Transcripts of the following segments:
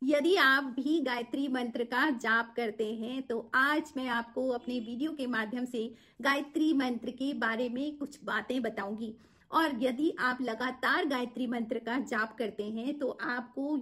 यदि आप भी गायत्री मंत्र का जाप करते हैं तो आज मैं आपको अपने वीडियो के माध्यम से गायत्री मंत्र के बारे में कुछ बातें बताऊंगी। और यदि आप लगातार गायत्री मंत्र का जाप करते हैं तो आपको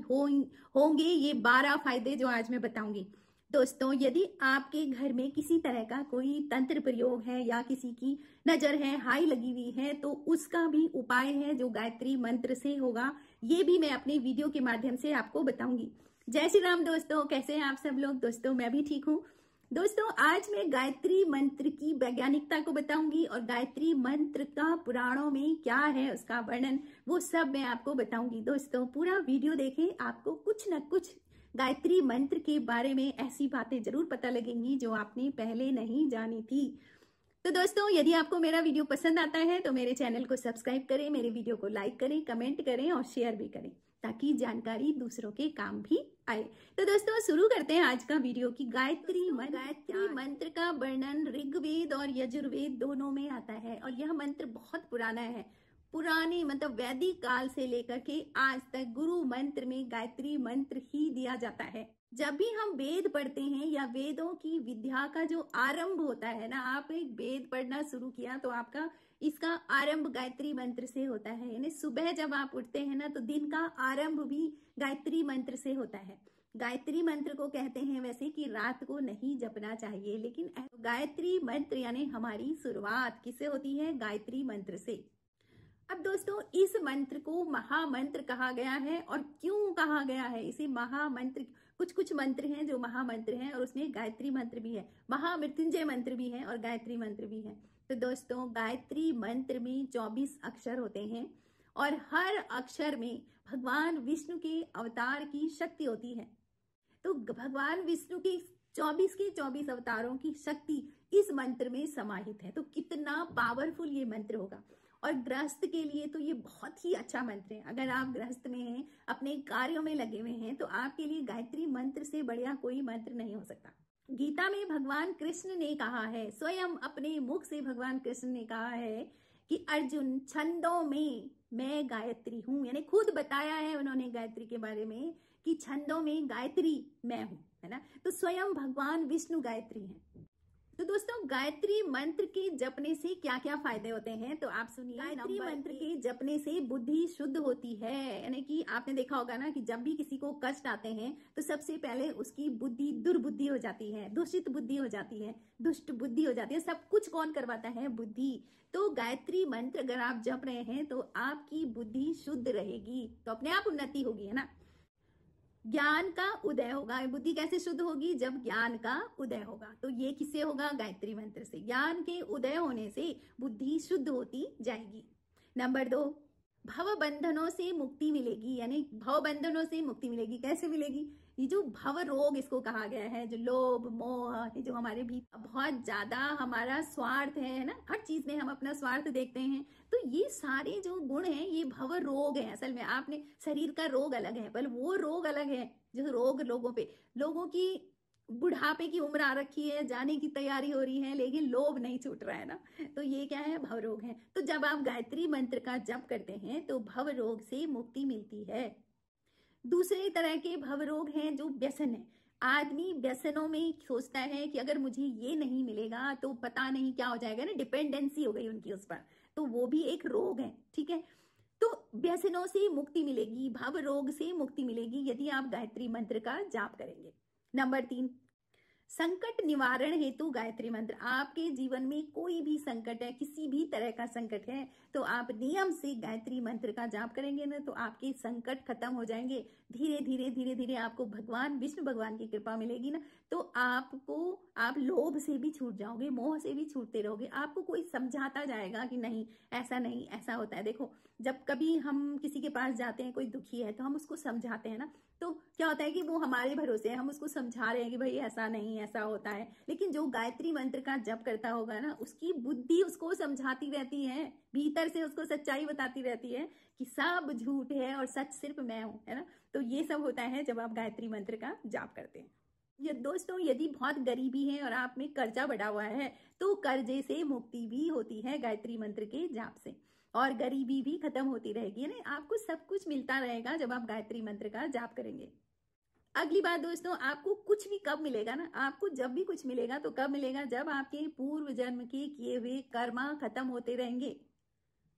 होंगे ये 12 फायदे जो आज मैं बताऊंगी। दोस्तों, यदि आपके घर में किसी तरह का कोई तंत्र प्रयोग है या किसी की नजर है, हाई लगी हुई है, तो उसका भी उपाय है जो गायत्री मंत्र से होगा। ये भी मैं अपने वीडियो के माध्यम से आपको बताऊंगी। जय श्री राम दोस्तों, कैसे हैं आप सब लोग। दोस्तों, मैं भी ठीक हूँ। दोस्तों, आज मैं गायत्री मंत्र की वैज्ञानिकता को बताऊंगी और गायत्री मंत्र का पुराणों में क्या है, उसका वर्णन, वो सब मैं आपको बताऊंगी। दोस्तों, पूरा वीडियो देखें, आपको कुछ न कुछ गायत्री मंत्र के बारे में ऐसी बातें जरूर पता लगेंगी जो आपने पहले नहीं जानी थी। तो दोस्तों, यदि आपको मेरा वीडियो पसंद आता है तो मेरे चैनल को सब्सक्राइब करें, मेरे वीडियो को लाइक करें, कमेंट करें और शेयर भी करें ताकि जानकारी दूसरों के काम भी आए। तो दोस्तों, शुरू करते हैं आज का वीडियो की गायत्री मंत्र का वर्णन ऋग्वेद और यजुर्वेद दोनों में आता है और यह मंत्र बहुत पुराना है। पुराने मतलब वैदिक काल से लेकर के आज तक गुरु मंत्र में गायत्री मंत्र ही दिया जाता है। जब भी हम वेद पढ़ते हैं या वेदों की विद्या का जो आरंभ होता है ना, आप एक वेद पढ़ना शुरू किया तो आपका इसका आरंभ गायत्री मंत्र से होता है। यानी सुबह जब आप उठते हैं ना तो दिन का आरंभ भी गायत्री मंत्र से होता है। गायत्री मंत्र को कहते हैं वैसे कि रात को नहीं जपना चाहिए, लेकिन गायत्री मंत्र यानी हमारी शुरुआत किससे होती है? गायत्री मंत्र से। अब दोस्तों, इस मंत्र को महामंत्र कहा गया है। और क्यों कहा गया है इसे महामंत्र? कुछ मंत्र हैं जो महामंत्र हैं और उसमें गायत्री मंत्र भी है, महामृत्युंजय मंत्र भी है और गायत्री मंत्र भी है। तो दोस्तों, गायत्री मंत्र में 24 अक्षर होते हैं और हर अक्षर में भगवान विष्णु के अवतार की शक्ति होती है। तो भगवान विष्णु के 24 अवतारों की शक्ति इस मंत्र में समाहित है। तो कितना पावरफुल ये मंत्र होगा। और गृहस्थ के लिए तो ये बहुत ही अच्छा मंत्र है। अगर आप गृहस्थ में हैं, अपने कार्यों में लगे हुए हैं, तो आपके लिए गायत्री मंत्र से बढ़िया कोई मंत्र नहीं हो सकता। गीता में भगवान कृष्ण ने कहा है, स्वयं अपने मुख से भगवान कृष्ण ने कहा है कि अर्जुन, छंदों में मैं गायत्री हूं। यानी खुद बताया है उन्होंने गायत्री के बारे में कि छंदों में गायत्री मैं हूं, है ना। तो स्वयं भगवान विष्णु गायत्री हैं। तो दोस्तों, गायत्री मंत्र के जपने से क्या क्या फायदे होते हैं तो आप सुनिए। गायत्री मंत्र के जपने से बुद्धि शुद्ध होती है। यानी कि आपने देखा होगा ना कि जब भी किसी को कष्ट आते हैं तो सबसे पहले उसकी बुद्धि दुर्बुद्धि हो जाती है, दूषित बुद्धि हो जाती है, दुष्ट बुद्धि हो जाती है। सब कुछ कौन करवाता है? बुद्धि। तो गायत्री मंत्र अगर आप जप रहे हैं तो आपकी बुद्धि शुद्ध रहेगी, तो अपने आप उन्नति होगी, है ना। ज्ञान का उदय होगा। बुद्धि कैसे शुद्ध होगी? जब ज्ञान का उदय होगा। तो ये किससे होगा? गायत्री मंत्र से। ज्ञान के उदय होने से बुद्धि शुद्ध होती जाएगी। नंबर 2, भव बंधनों से मुक्ति मिलेगी। यानी भव बंधनों से मुक्ति मिलेगी। कैसे मिलेगी? ये जो भव रोग इसको कहा गया है, जो लोभ मोह, ये जो हमारे भी बहुत ज्यादा हमारा स्वार्थ है ना, हर चीज में हम अपना स्वार्थ देखते हैं, तो ये सारे जो गुण हैं ये भव रोग है। असल में आपने शरीर का रोग अलग है, पर वो रोग अलग है जो रोग लोगों की बुढ़ापे की उम्र आ रखी है, जाने की तैयारी हो रही है, लेकिन लोभ नहीं छूट रहा है ना। तो ये क्या है? भव रोग है। तो जब आप गायत्री मंत्र का जप करते हैं तो भव रोग से मुक्ति मिलती है। दूसरे तरह के भव रोग हैं जो व्यसन है। आदमी व्यसनों में सोचता है कि अगर मुझे ये नहीं मिलेगा तो पता नहीं क्या हो जाएगा ना, डिपेंडेंसी हो गई उनकी उस पर, तो वो भी एक रोग है। ठीक है, तो व्यसनों से मुक्ति मिलेगी, भव रोग से मुक्ति मिलेगी यदि आप गायत्री मंत्र का जाप करेंगे। नंबर 3, संकट निवारण हेतु गायत्री मंत्र। आपके जीवन में कोई भी संकट है, किसी भी तरह का संकट है, तो आप नियम से गायत्री मंत्र का जाप करेंगे ना तो आपके संकट खत्म हो जाएंगे। धीरे धीरे आपको भगवान विष्णु भगवान की कृपा मिलेगी ना, तो आप लोभ से भी छूट जाओगे, मोह से भी छूटते रहोगे। आपको कोई समझाता जाएगा कि नहीं ऐसा होता है। देखो, जब कभी हम किसी के पास जाते हैं, कोई दुखी है, तो हम उसको समझाते हैं ना, तो क्या होता है कि वो हमारे भरोसे है, हम उसको समझा रहे हैं कि भाई ऐसा नहीं, ऐसा होता है। लेकिन जो गायत्री मंत्र का जप करता होगा ना, उसकी बुद्धि उसको समझाती रहती है, भीतर से उसको सच्चाई बताती रहती है कि सब झूठ है और सच सिर्फ मैं हूं, है ना। तो ये सब होता है जब आप गायत्री मंत्र का जाप करते हैं। ये दोस्तों, यदि बहुत गरीबी है और आप में कर्जा बढ़ा हुआ है तो कर्जे से मुक्ति भी होती है गायत्री मंत्र के जाप से, और गरीबी भी खत्म होती रहेगी। यानी आपको सब कुछ मिलता रहेगा जब आप गायत्री मंत्र का जाप करेंगे। अगली बात दोस्तों, आपको कुछ भी कब मिलेगा ना, आपको जब भी कुछ मिलेगा तो कब मिलेगा, जब आपके पूर्व जन्म के किए हुए कर्मा खत्म होते रहेंगे।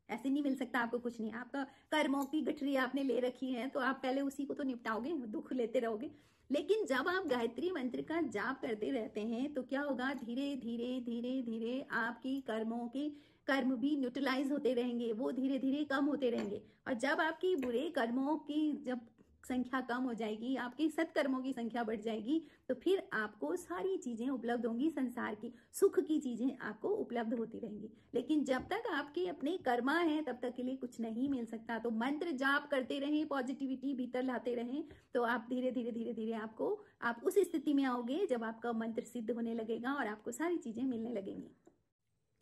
ऐसे नहीं मिल सकता आपको कुछ नहीं। आपका कर्मों की गठरी आपने ले रखी है तो आप पहले उसी को तो निपटाओगे, दुख लेते रहोगे। लेकिन जब आप गायत्री मंत्र का जाप करते रहते हैं तो क्या होगा, धीरे धीरे धीरे धीरे आपकी कर्मों के कर्म भी न्यूट्रलाइज होते रहेंगे, वो धीरे धीरे कम होते रहेंगे। और जब आपकी बुरे कर्मों की जब संख्या कम हो जाएगी, आपकी सत्कर्मों की संख्या बढ़ जाएगी, तो फिर आपको सारी चीजें उपलब्ध होंगी, संसार की सुख की चीजें आपको उपलब्ध होती रहेंगी। लेकिन जब तक आपके अपने कर्मा है तब तक के लिए कुछ नहीं मिल सकता। तो मंत्र जाप करते रहें, पॉजिटिविटी भीतर लाते रहें, तो आप धीरे धीरे धीरे धीरे आप उस स्थिति में आओगे जब आपका मंत्र सिद्ध होने लगेगा और आपको सारी चीजें मिलने लगेंगी।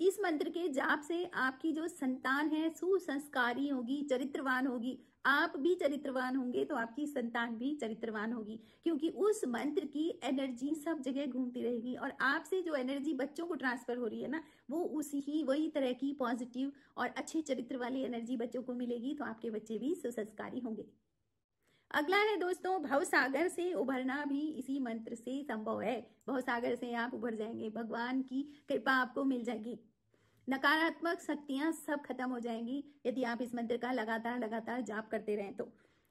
इस मंत्र के जाप से आपकी जो संतान है सुसंस्कारी होगी, चरित्रवान होगी। आप भी चरित्रवान होंगे तो आपकी संतान भी चरित्रवान होगी, क्योंकि उस मंत्र की एनर्जी सब जगह घूमती रहेगी और आपसे जो एनर्जी बच्चों को ट्रांसफर हो रही है ना, वो वही तरह की पॉजिटिव और अच्छे चरित्र वाली एनर्जी बच्चों को मिलेगी, तो आपके बच्चे भी सुसंस्कारी होंगे। अगला है दोस्तों, भवसागर से उभरना भी इसी मंत्र से संभव है। भवसागर से आप उभर जाएंगे, भगवान की कृपा आपको मिल जाएगी, नकारात्मक शक्तियां सब खत्म हो जाएंगी यदि आप इस मंत्र का लगातार लगातार जाप करते रहें तो।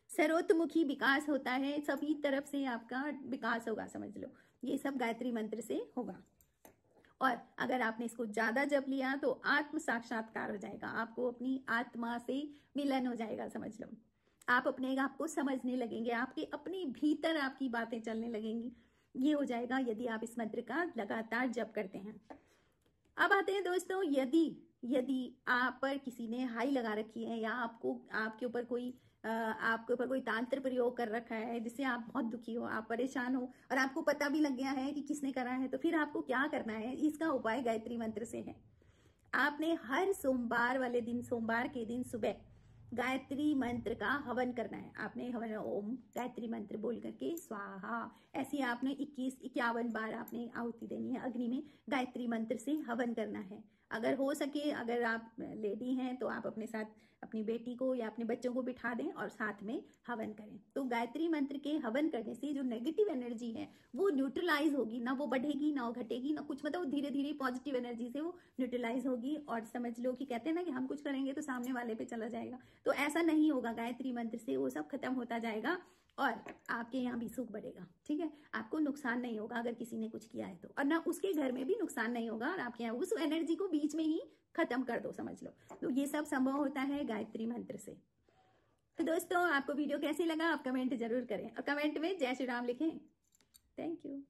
सर्वतोमुखी विकास होता है, सभी तरफ से आपका विकास होगा, समझ लो ये सब गायत्री मंत्र से होगा। और अगर आपने इसको ज्यादा जप लिया तो आत्म साक्षात्कार हो जाएगा, आपको अपनी आत्मा से मिलन हो जाएगा, समझ लो आप अपने आप को समझने लगेंगे, आपके अपने भीतर आपकी बातें चलने लगेंगी। ये हो जाएगा यदि आप इस मंत्र का लगातार जप करते हैं। अब आते हैं दोस्तों, यदि आप पर किसी ने हाई लगा रखी है या आपके ऊपर कोई तांत्र प्रयोग कर रखा है जिससे आप बहुत दुखी हो, आप परेशान हो और आपको पता भी लग गया है कि किसने करा है, तो फिर आपको क्या करना है, इसका उपाय गायत्री मंत्र से है। आपने हर सोमवार वाले दिन, सोमवार के दिन सुबह गायत्री मंत्र का हवन करना है। आपने हवन ओम गायत्री मंत्र बोल करके स्वाहा, ऐसी आपने 51 बार आपने आहुति देनी है अग्नि में, गायत्री मंत्र से हवन करना है। अगर हो सके, अगर आप लेडी हैं तो आप अपने साथ अपनी बेटी को या अपने बच्चों को बिठा दें और साथ में हवन करें। तो गायत्री मंत्र के हवन करने से जो नेगेटिव एनर्जी है वो न्यूट्रलाइज होगी, ना वो बढ़ेगी ना वो घटेगी ना कुछ, मतलब धीरे धीरे पॉजिटिव एनर्जी से वो न्यूट्रलाइज होगी। और समझ लो कि कहते हैं ना कि हम कुछ करेंगे तो सामने वाले पे चला जाएगा, तो ऐसा नहीं होगा। गायत्री मंत्र से वो सब खत्म होता जाएगा और आपके यहाँ भी सुख बढ़ेगा, ठीक है। आपको नुकसान नहीं होगा अगर किसी ने कुछ किया है तो, और ना उसके घर में भी नुकसान नहीं होगा, और आपके यहाँ उस एनर्जी को बीच में ही खत्म कर दो, समझ लो। तो ये सब संभव होता है गायत्री मंत्र से। तो दोस्तों आपको वीडियो कैसी लगा आप कमेंट जरूर करें और कमेंट में जय श्री राम लिखें। Thank you.